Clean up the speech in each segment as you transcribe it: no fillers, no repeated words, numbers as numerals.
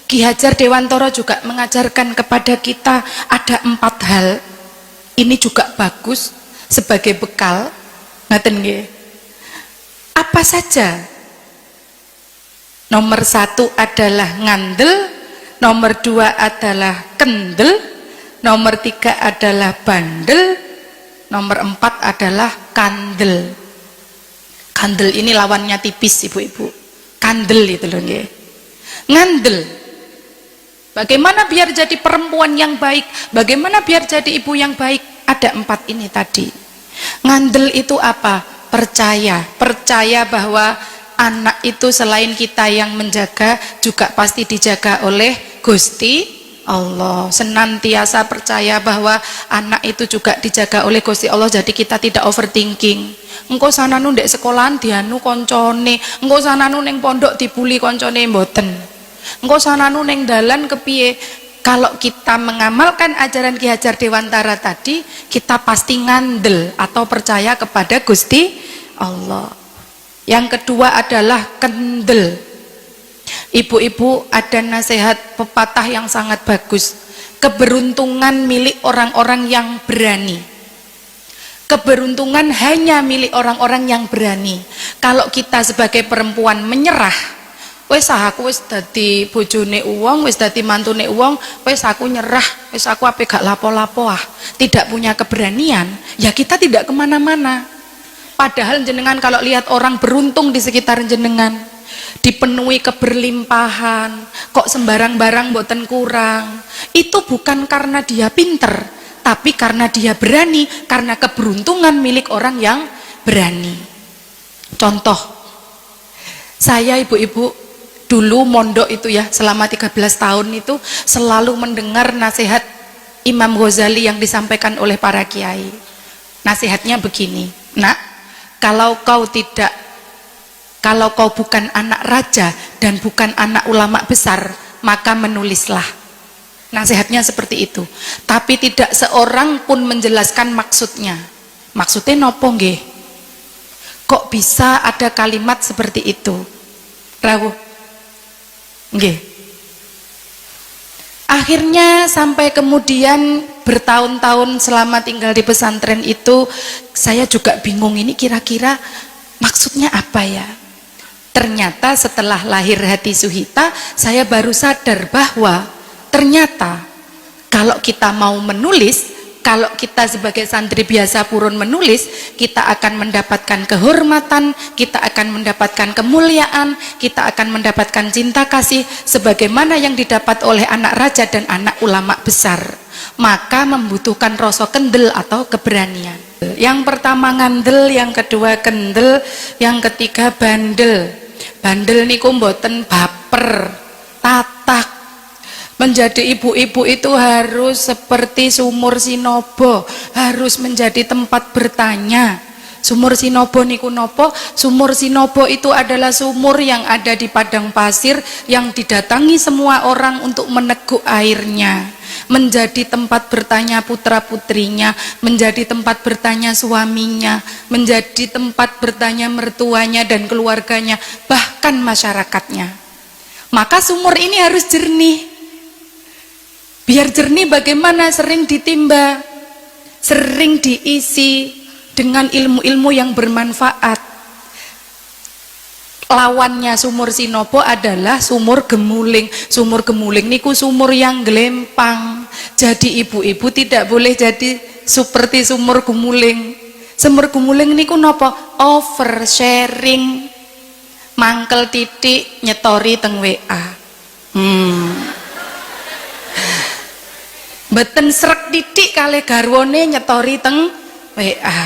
Ki Hajar Dewantara juga mengajarkan kepada kita ada 4 hal. Ini juga bagus sebagai bekal. Ngaten nggih. Apa saja? Nomor 1 adalah ngandel, nomor 2 adalah kendel, nomor 3 adalah bandel, nomor 4 adalah kandel. Kandel ini lawannya tipis, ibu-ibu. Kandel itu loh nggih. Ngandel. Bagaimana biar jadi perempuan yang baik? Bagaimana biar jadi ibu yang baik? Ada 4 ini tadi. Ngandel itu apa? Percaya. Percaya bahwa anak itu selain kita yang menjaga, juga pasti dijaga oleh Gusti Allah. Senantiasa percaya bahwa anak itu juga dijaga oleh Gusti Allah. Jadi kita tidak overthinking. Engko sananu ndek sekolahan dianu koncone, engko sananu ning pondok dibuli koncone mboten. Engko sananu ning dalan kepiye. Kalau kita mengamalkan ajaran Ki Hajar Dewantara tadi, kita pasti ngandel atau percaya kepada Gusti Allah. Yang kedua adalah kendel. Ibu-ibu, ada nasihat pepatah yang sangat bagus. Keberuntungan milik orang-orang yang berani. Keberuntungan hanya milik orang-orang yang berani. Kalau kita sebagai perempuan menyerah, wes aku wes dadi bojone uwong, wes dadi mantune uwong, wes aku nyerah, wes aku ape gak lapo-lapo tidak punya keberanian, ya kita tidak kemana-mana. Padahal jenengan kalau lihat orang beruntung di sekitar jenengan, dipenuhi keberlimpahan, kok sembarang barang boten kurang, itu bukan karena dia pinter, tapi karena dia berani, karena keberuntungan milik orang yang berani. Contoh, saya ibu-ibu dulu mondok itu ya, selama 13 tahun itu selalu mendengar nasihat Imam Ghazali yang disampaikan oleh para kiai. Nasihatnya begini, nak, kalau kau bukan anak raja dan bukan anak ulama besar, maka menulislah. Nasihatnya seperti itu. Tapi tidak seorang pun menjelaskan maksudnya. Maksudnya nopo nggih? Kok bisa ada kalimat seperti itu? Rawuh. Nggih. Akhirnya sampai kemudian bertahun-tahun selama tinggal di pesantren itu, saya juga bingung ini kira-kira maksudnya apa ya. Ternyata setelah lahir hati Suhita, saya baru sadar bahwa ternyata kalau kita mau menulis, kalau kita sebagai santri biasa purun menulis, kita akan mendapatkan kehormatan, kita akan mendapatkan kemuliaan, kita akan mendapatkan cinta kasih sebagaimana yang didapat oleh anak raja dan anak ulama besar. Maka membutuhkan rasa kendel atau keberanian. Yang pertama ngandel, yang kedua kendel, yang ketiga bandel. Bandel niku mboten baper, tatak. Menjadi ibu-ibu itu harus seperti sumur Sinobo, harus menjadi tempat bertanya. Sumur Sinobo niku nopo? Sumur Sinobo itu adalah sumur yang ada di padang pasir yang didatangi semua orang untuk meneguk airnya. Menjadi tempat bertanya putra-putrinya, menjadi tempat bertanya suaminya, menjadi tempat bertanya mertuanya dan keluarganya, bahkan masyarakatnya. Maka sumur ini harus jernih. Biar jernih bagaimana? Sering ditimba, sering diisi dengan ilmu-ilmu yang bermanfaat. Lawannya sumur Sinobo adalah sumur gemuling. Sumur gemuling niku sumur yang gelempang. Jadi ibu-ibu tidak boleh jadi seperti sumur gemuling. Sumur gemuling niku nopo? Oversharing. Mangkel titik nyetori teng WA. Beten srek titik kali garwane nyetori teng WA.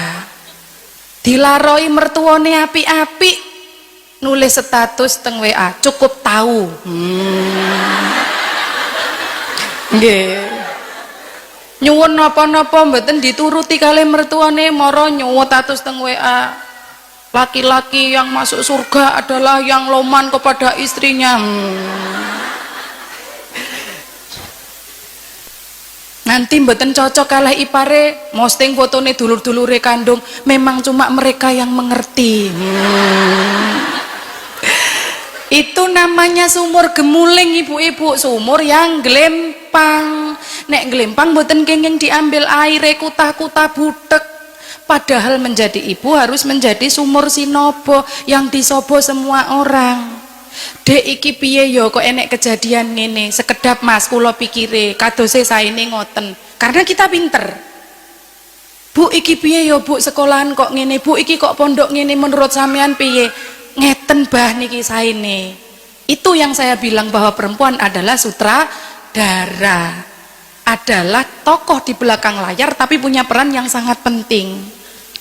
Dilaroi mertuane api-api nulis status teng WA, cukup tahu. Nggih. Nyuwun napa-napa mboten dituruti kali mertuane, mara nyuwun status teng WA. Laki-laki yang masuk surga adalah yang loman kepada istrinya. Nanti mboten cocok kalah ipare, posting fotone dulur-dulure kandung, memang cuma mereka yang mengerti. Itu namanya sumur gemuling ibu-ibu, sumur yang glempang. Nek glempang mboten kenging diambil aire kutah-kutah butek. Padahal menjadi ibu harus menjadi sumur sinobo yang disobo semua orang. Dek iki piye yo kok enek kejadian ngene, sekedap Mas kula pikire kadose saene ngoten. Karena kita pinter. Bu iki piye yo Bu sekolahan kok ngene, Bu iki kok pondok ngene, menurut sampean piye? Ngeten bah niki saene. Itu yang saya bilang bahwa perempuan adalah sutradara, adalah tokoh di belakang layar tapi punya peran yang sangat penting.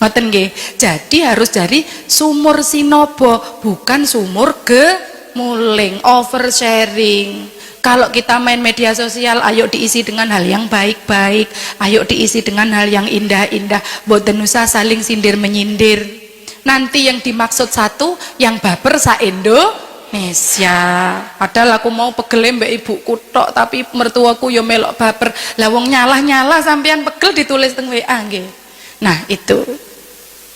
Ngoten nggih. Jadi harus dari sumur sinobo, bukan sumur gemuling, oversharing. Kalau kita main media sosial, ayo diisi dengan hal yang baik-baik, ayo diisi dengan hal yang indah-indah, boten usah saling sindir menyindir. Nanti yang dimaksud satu, yang baper sa Indonesia. Padahal aku mau pegel mbak ibuku tok, tapi mertuaku yo melok baper. Lah wong nyalah-nyalah sampean pegel ditulis teng WA nggih. Nah, itu.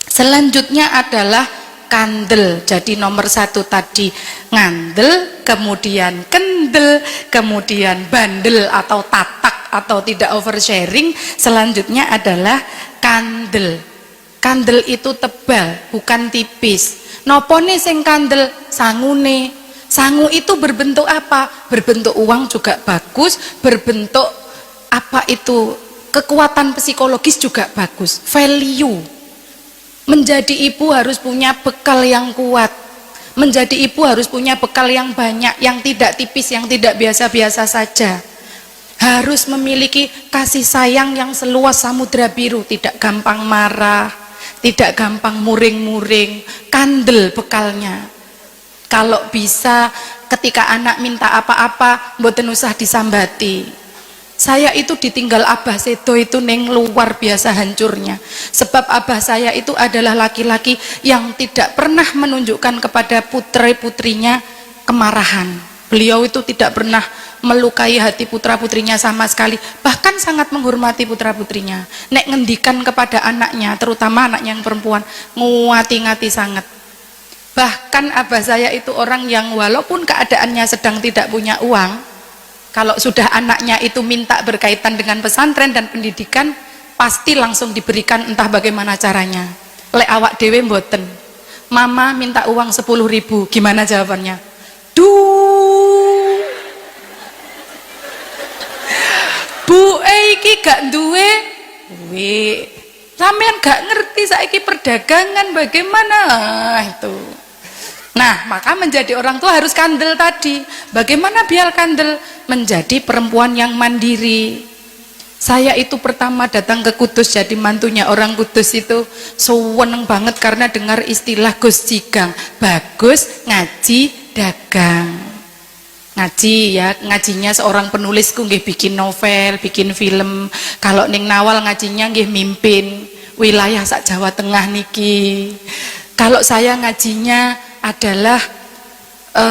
Selanjutnya adalah kandel. Jadi nomor 1 tadi ngandel, kemudian kendel, kemudian bandel atau tatak atau tidak oversharing. Selanjutnya adalah kandel. Kandel itu tebal, bukan tipis. Nopone sing kandel? Sangune. Sangu itu berbentuk apa? Berbentuk uang juga bagus, berbentuk apa itu? Kekuatan psikologis juga bagus. Value. Menjadi ibu harus punya bekal yang kuat. Menjadi ibu harus punya bekal yang banyak, yang tidak tipis, yang tidak biasa-biasa saja. Harus memiliki kasih sayang yang seluas samudra biru, tidak gampang marah, tidak gampang muring-muring, kandel bekalnya. Kalau bisa ketika anak minta apa-apa, mboten usah disambati. Saya itu ditinggal abah sedo itu neng luar biasa hancurnya. Sebab abah saya itu adalah laki-laki yang tidak pernah menunjukkan kepada putri-putrinya kemarahan. Beliau itu tidak pernah melukai hati putra-putrinya sama sekali, bahkan sangat menghormati putra-putrinya. Nek ngendikan kepada anaknya, terutama anaknya yang perempuan, nguati-ngati sangat. Bahkan abah saya itu orang yang walaupun keadaannya sedang tidak punya uang, kalau sudah anaknya itu minta berkaitan dengan pesantren dan pendidikan, pasti langsung diberikan entah bagaimana caranya. Lek awak dewe mboten. Mama minta uang 10.000, gimana jawabannya? Duh, Bu iki gak duwe, sampean gak ngerti saiki perdagangan bagaimana itu. Nah, maka menjadi orang tua harus kandel tadi. Bagaimana biar kandel? Menjadi perempuan yang mandiri. Saya itu pertama datang ke Kudus jadi mantunya orang Kudus itu seneng banget karena dengar istilah Gus Jigang, bagus ngaji dagang. Ngaji ya, ngajinya seorang penulisku nggih bikin novel, bikin film. Kalau ning Nawal ngajinya nggih mimpin wilayah sak Jawa Tengah niki. Kalau saya ngajinya adalah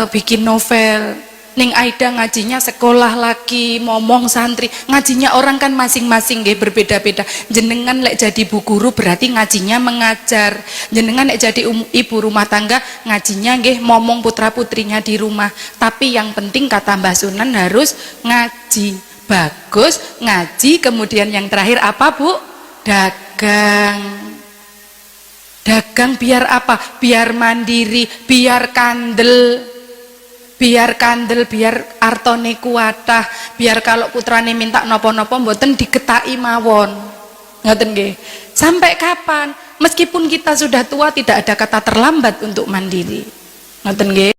bikin novel. Ning Aida ngajinya sekolah lagi, ngomong santri. Ngajinya orang kan masing-masing nggih berbeda-beda. Jenengan lek jadi bu guru berarti ngajinya mengajar. Jenengan lek jadi ibu rumah tangga ngajinya nggih ngomong putra-putrinya di rumah. Tapi yang penting kata Mbah Sunan harus ngaji. Bagus ngaji, kemudian yang terakhir apa, Bu? Dagang. Dagang biar apa? Biar mandiri, biar kandel. Biar kandel, biar artone kuatah, biar kalau putrane minta nopo-nopo mboten diketaki mawon. Ngoten nggih. Sampai kapan? Meskipun kita sudah tua tidak ada kata terlambat untuk mandiri. Ngoten nggih.